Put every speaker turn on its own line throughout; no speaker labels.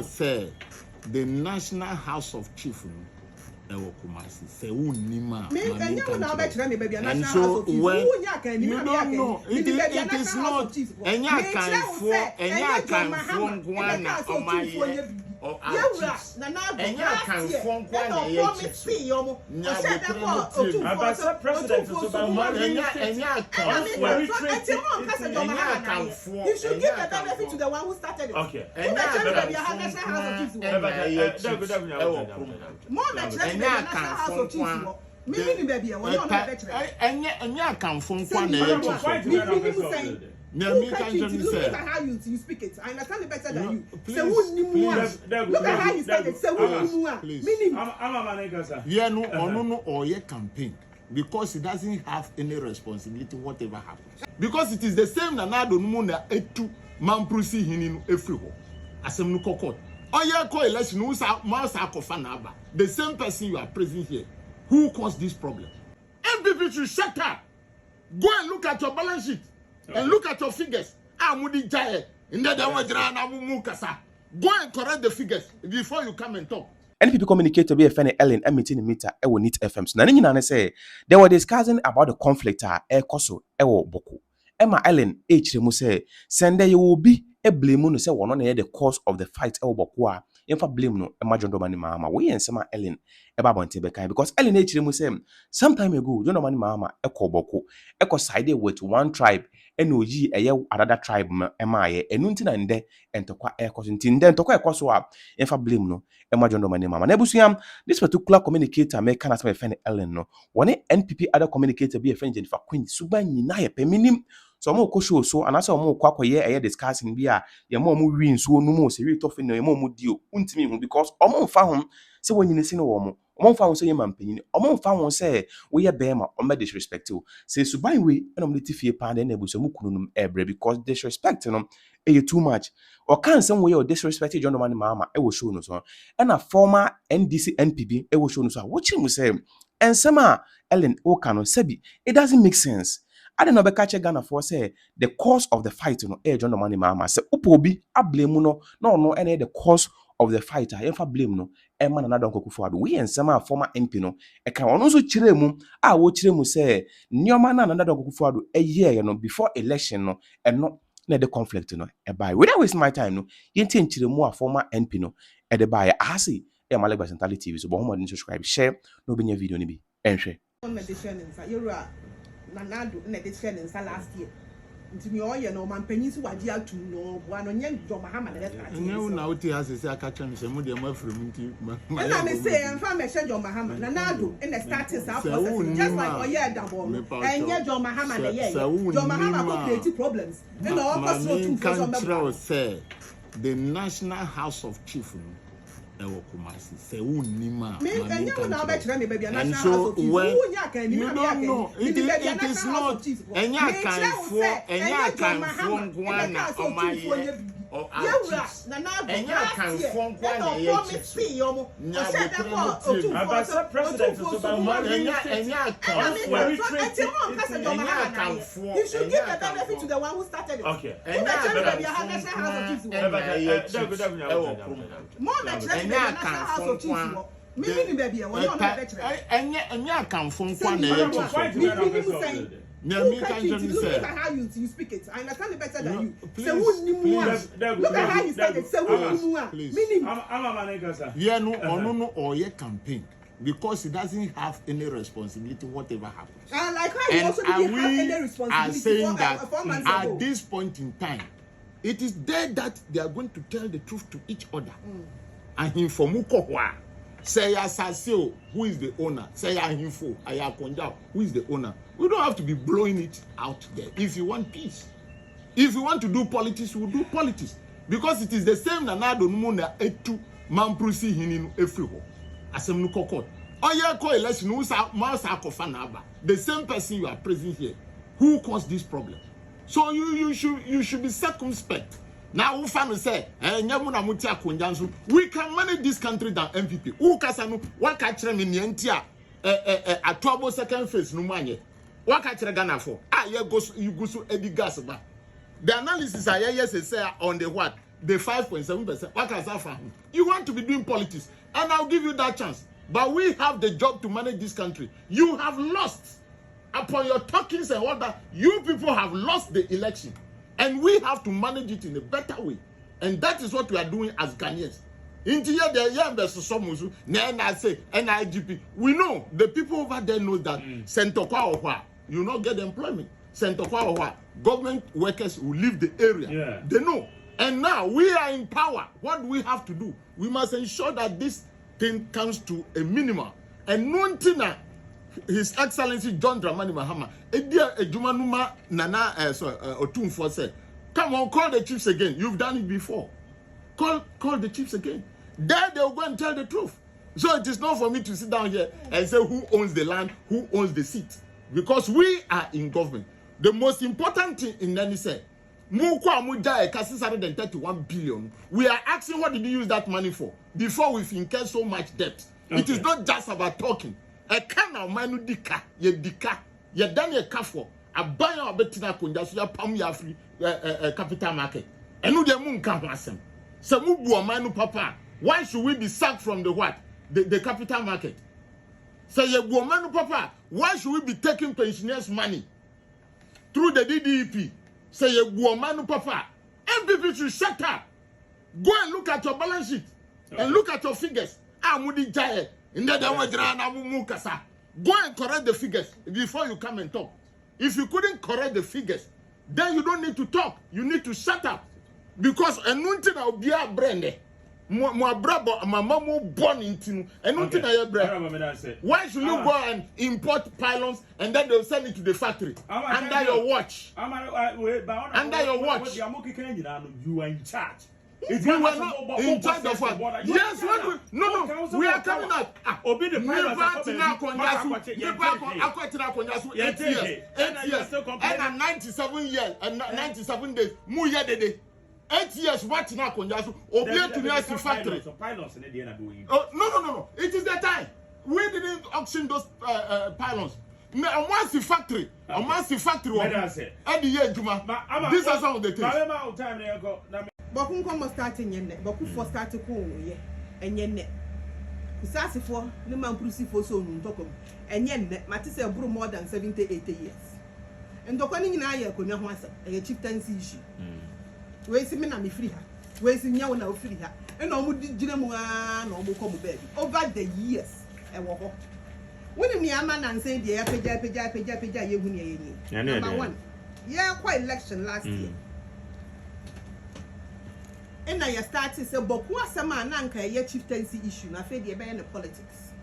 say the National House of Chiefs. Say unima. And so when you don't know, it is not. Enya can form one of my chiefs. Enya can form one of your chiefs.
You should give the benefit to the one who started it. Okay. Look at how you speak it. I understand it better than you. Look at how you said it. Meaning,
campaign because he doesn't have any responsibility whatever happens. Because it is the same that now don't know that etu mamprusi hinin everywhere. Asem no kokot. Oye ko election who sa kofanaba. The same person you are praising here. Who caused this problem? NPP should shut up. Go and look at your balance sheet. And look at your figures. Go and correct the figures before you come and talk.
NPP Communicator be a fan Ellen meeting meter ewo NIT FM. So na say they were discussing about the conflict koso ewo Bawku. Emma Ellen mu say send you will be a blame no say one on the cause of the fight ewo Bawku. Infa blame no Emma John Domani Mahama. We ensema Ellen eba bonte bekan because Ellen mu say some time ago John Domani Mahama eko Bawku eko sided with one tribe enoji eye another tribe emaye enunti na nde entokwa ekoso nti entokwa ekoso a infa blame no Emma John Domani Mahama. Na ebusuam this particular communicator me kana say friend Ellen no one NPP other communicator be a friend Jennifer Queen suba nyina ye peminim so mo ko show so anasa mo kwa koye eye discussing bi a ye mo win so no mo se we tough no ye mo dio untimi hu because omo mfa ho se wonyine si no wo mo mfa ho se ye mampanyin omo mfa ho se we ye bema o me disrespect o se suban we na mo tifie pa na ebusuam kununum ebre because disrespect no e too much or can some way or disrespect John Domani Mahama e wo show no so and a former NDC NPP e wo show no so what you say and some Ellen o can sebi it doesn't make sense. I don't know be catch Ghana for say the cause of the fight no John Domani Mahama say upobi a blame no any the cause of the fight I ever blame no e man na don koku forward we and some former MP no e kan ono so kire mu a wo kire mu say nyoma na don koku forward a year no before election no and no na the conflict no e buy we don't waste my time no yenti nkire mu a former MP no e de buy ahasi e malikbasintale TV so bo mo subscribe share no be nya video ni bi enhwe
Nanado na this friend in last year. Ntimi oye no man panyin si wagye atu no boa no nye John Mahama na let's start.
Nye una oti ase se aka chan se mu de ma frem nti.
Na me say emfa me she John Mahama Nanado in the starting sa process just like oye dabo. Enye John Mahama na ye. John Mahama go create problems. And all cause no two for some
say the National House of Chiefs say unima. And so when you don't know, it is not. Enya can form one of my chiefs. Enya can form one of your chiefs.
You should give the benefit to the one who started it. Okay.
Enya can form one
Look at how you speak it. I understand it better than you. Look at how you said it. Meaning,
campaign because he doesn't have any responsibility whatever happens.
Like how you also didn't have any responsibility.
Are saying that at this point in time, it is there that they are going to tell the truth to each other. And inform say Asasio, who is the owner? Say Ahifo, Ayakonja, who is the owner? We don't have to be blowing it out there. If you want peace, if you want to do politics, we'll do politics. Because it is the same that now don't know that etu mamprusi hinin everywhere. Asem no kokot. Oye ko election who sa kofanaba. The same person you are praising here. Who caused this problem? So you should be circumspect. Now we can manage this country than NPP. Who can what catch them in the entire a trouble second phase no money. What catch Ghana for? You go so Eddie Gas. The analysis I say on the what? the 5.7%. What has that found? You want to be doing politics, and I'll give you that chance. But we have the job to manage this country. You have lost. Upon your talkings and all that, you people have lost the election. And we have to manage it in a better way. And that is what we are doing as Ghanaians. NIGP. We know the people over there know that you not get employment. Government workers will leave the area.
Yeah.
They know. And now we are in power. What do we have to do? We must ensure that this thing comes to a minimum. And Nuntina, His Excellency John Dramani Mahama, Ejumanuma Nana Otumfo said, come on, call the chiefs again. You've done it before. Call the chiefs again. There they'll go and tell the truth. So it is not for me to sit down here and say who owns the land, who owns the seat. Because we are in government. The most important thing in NDC, 631 billion. We are asking what did you use that money for before we've incurred so much debt. Okay. It is not just about talking. A can of manu dika, ye done a kafo, a buyer of betina kunjas, ya pam ya free capital market. And no, the moon can't pass him. So, manu papa, why should we be sacked from the what? The capital market? So, ye manu papa, why should we be taking pensioners' money through the DDEP? Say ye manu papa, NPP should shut up. Go and look at your balance sheet and look at your figures. Amudi jaye. Go and correct the figures before you come and talk. If you couldn't correct the figures, then you don't need to talk. You need to shut up. Because enunti na obi a brand mo brabo mama born into enunti na your brand. Why should you go and import pylons and then they'll send it to the factory under your watch? Under your watch.
You are in charge.
If you were not in charge of what? Yes, no, we are coming out.
Obi the private
8 years, and 97 years, and 97 days. 8 years, what now? Obi to the factory. Oh, no. It is the time. We didn't auction those pylons. Now, once the factory, and the year, Juma, these are some of the things.
Bawku come starting yenne. Bawku for starting ko ye. Enyenne. Kusasi for no man prusi for so no tokom. Enyenne mate say bro more than 70 80 years. Ndokwa ni nyina ye akonwa ho asa. E chieftaincy issue. We si me na me free ha. We si nya wo na free ha. E na omu gire mu a na omu come baby. Over the years e wo ho. Woni me ama na nse de ya peja ye hu ne ye ni. Number 1. Yeah, quite election last year. And now you start to say, Bawku asama nanka ye chieftaincy issue na fe de be in politics.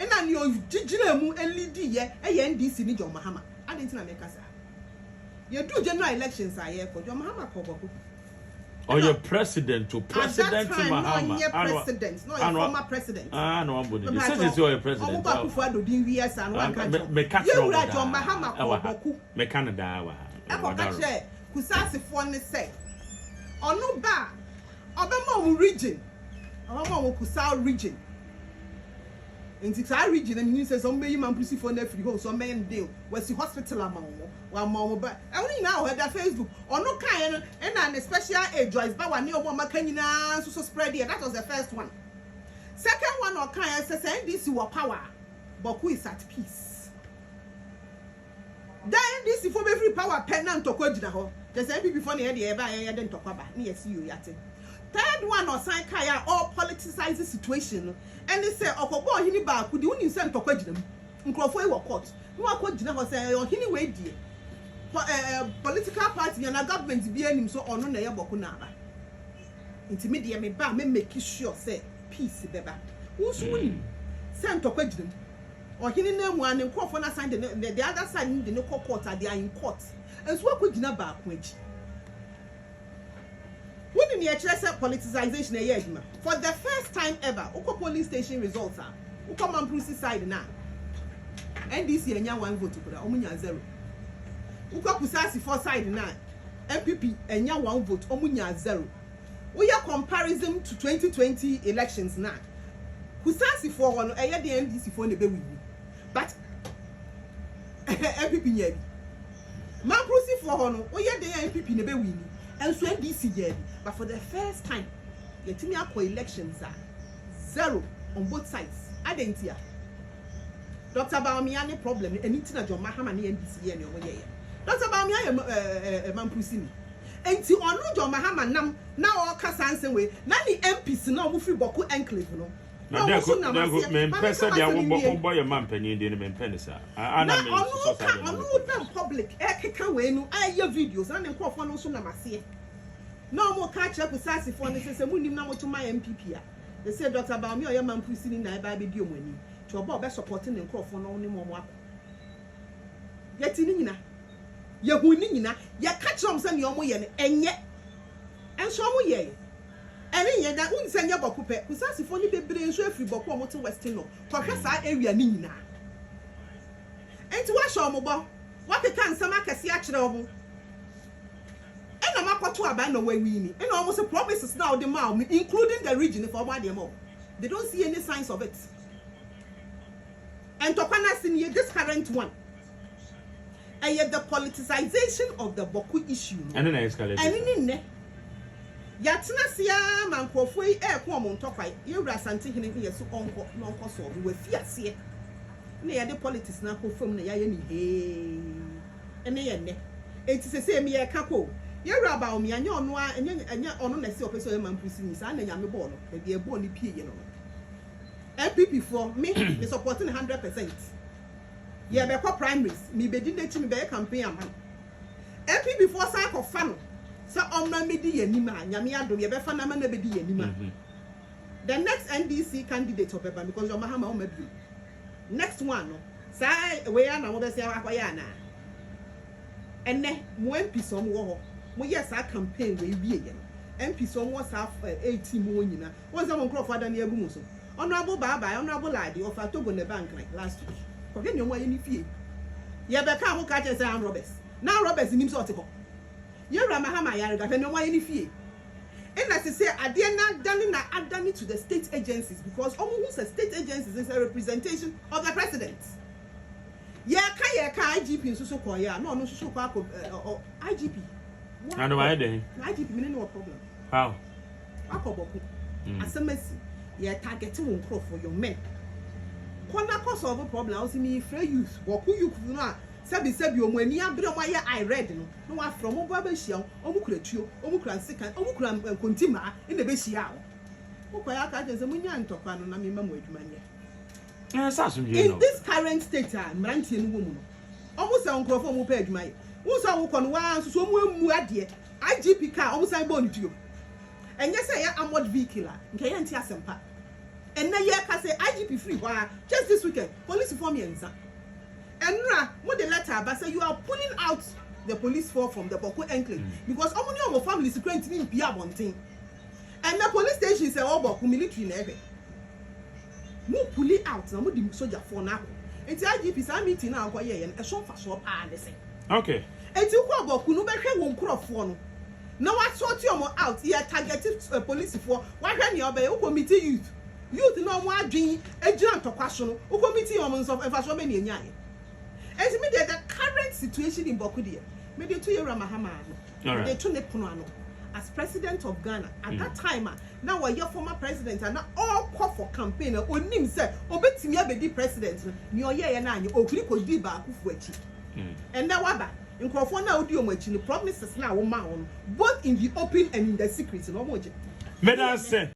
And now you jijire mu elidi ye NDC ni John Mahama. I didn't na make asa. You do general elections aye for John Mahama ko Bawku.
Or your president to President Mahama.
No, your president, no, your former president.
No, this is your president.
Bawku for do din wiase and one country. You right John Mahama ko Bawku.
Me Canada wa.
E ko ka che kusasi for ne say onu ba obema mu region obema mu kusal region in the region and you say some be man pussy for na free home so men deal was the hospital among wa mom ba e now head that Facebook onu kan and an special aid joys ba wa ne omo maka nyina so spread here. That was the first one. Second one or kan say NDC wa power Bawku is at peace. Then NDC for every power pen and to kwagina ho. The same before the head ever didn't talk about yes you yet. Third one or sign kaya all politicized situation and they say okobo hini ba ku di uni send to kwagina nkrofo e court no akwagina ho say o hini we die political party and government bi anim so ono na ye Bawku na aba intermediate me ba me make sure say peace beba wo so woni send to kwagina o hini na mu an nkrofo na sign the other side need no court they are in court. And so we could back which wouldn't the politicization a year for the first time ever Uko police station results are Uko Mamprusi side now NDC and 1 vote to put Omunya 0 Uko Kusasi 4 side now NPP and 1 vote Omunya 0 we are comparison to 2020 elections now Kusasi 4 1 a year the NDC for the baby but NPP Mamprusi for hono, we had the NPP nebe wini. and so NDC yet. But for the first time, yetimi akọ elections are 0 on both sides. Adentia. Dr. Bawumia ne problem anything na John Mahama ne NDC ye ne omoye. Dr. Bawumia mampusini. Enti onu John Mahama nam na o kasa ansenwe na ni MPs na omo free Bawku enclave no.
Na dem me pesa dia wo boy man panyin de ne me penisa. Ana me so so
onu na public e keka we no aye videos na ne nkofo no so na mase. Na omo ka kire kusasifo ne sese munim na mo to my MPP a. They say Dr. Bawumia ye mampusini na e ba be di omani. Oba be supporting the crowd no ni mo akọ yeti ni nyina ye hu ni nyina ye ka kire om se ne omo ye ne enye enso omo ye ene ye da un se nye Bawku pe kusasifo ni bebre enso afiri Bawku omo to western no kwahwe sa area ni nyina enti wa sho omo bo wa ke kan sama kase a kire omo ena makoto aba na wa wi ni ena omo se promises now the ma including the region for omo dem. They don't see any signs of it. And Topana Senior, this current one, and yet the politicization of the Bawku issue.
And then escalate.
And in ne, Yatina Sia, Mancrofway, Air Quamon Tokai, Yura Santi, here so uncle, non coso, we were fierce here. Near the politics now from the Yayani, and ne, it is the same year capo. You're about me, and you're no, and you're on the sea of a man pushing, and I'm a born, maybe a born P, you know. NPP for me is supporting 100%. Yeah, be primaries. Me be did let me be campaign man. NPP for sake of fun. So on my medi anima, nyame ado ye be fan na be di anima. The next NDC candidate of because your Mahama o mabi. Next one no. Say we na mo be say akoya na. Enne mo MP so mo ho. Mo yes a campaign we wie ye. MP so mo sa 18 mo nyina. Won say mo crowd da na ebu mo so. Honorable Baba, Honorable Lady of a Togo in the bank like last week. Forget your way in fee. You have a car who catches Roberts. Now Roberts in himself. You're a Mahama Yarga, and no way any fee. And as I say, I dare not done it to the state agencies because almost the state agencies is a representation of the president. Yeah, IGP in Susu Koya, no, Susu or IGP.
I know why they
IGP, no problem.
How?
As a messy. Yeah, targeting one crop for your men. Corner cause of a problem, I was in free use. What could you not? Sabi when you have been I read no one from Obabashia, Omucratio, Omukran second, Omukran Contima in the Beshiao. Okayaka is a Munyan Topan and Amimam with money. In this current state, Mantian woman, almost on crop of paid my. Who's our con one, so muadia, IGP car, almost I born to you. And yes, I am what vehicle, and Sempa. And now, yeah, say IGP free. Why? Just this weekend, police for me and and what the letter, but say you are pulling out the police force from the Bawku enclave because only our family is going to be a one thing. And the police station say, oh, Bawku military never. Move pull it out, now move the soldier for now. It's IGP is a meeting now, and a show for so
okay.
And you go Bawku, no better won't crop for no. Now I sort you out here targeted police for why can you obey committee youth? Youth no more dream a giant question who committee omens of so many nyai. As me the current situation in Bawku there, maybe 2 years Mahama, they turn Puno as president of Ghana at that time. Now your former president and all call for campaign or name said obeti me be president ni oye na anyi okuri ko di ba akufu achi. And now what in Crawford audio machine promises now both in the open and in the secret. No more.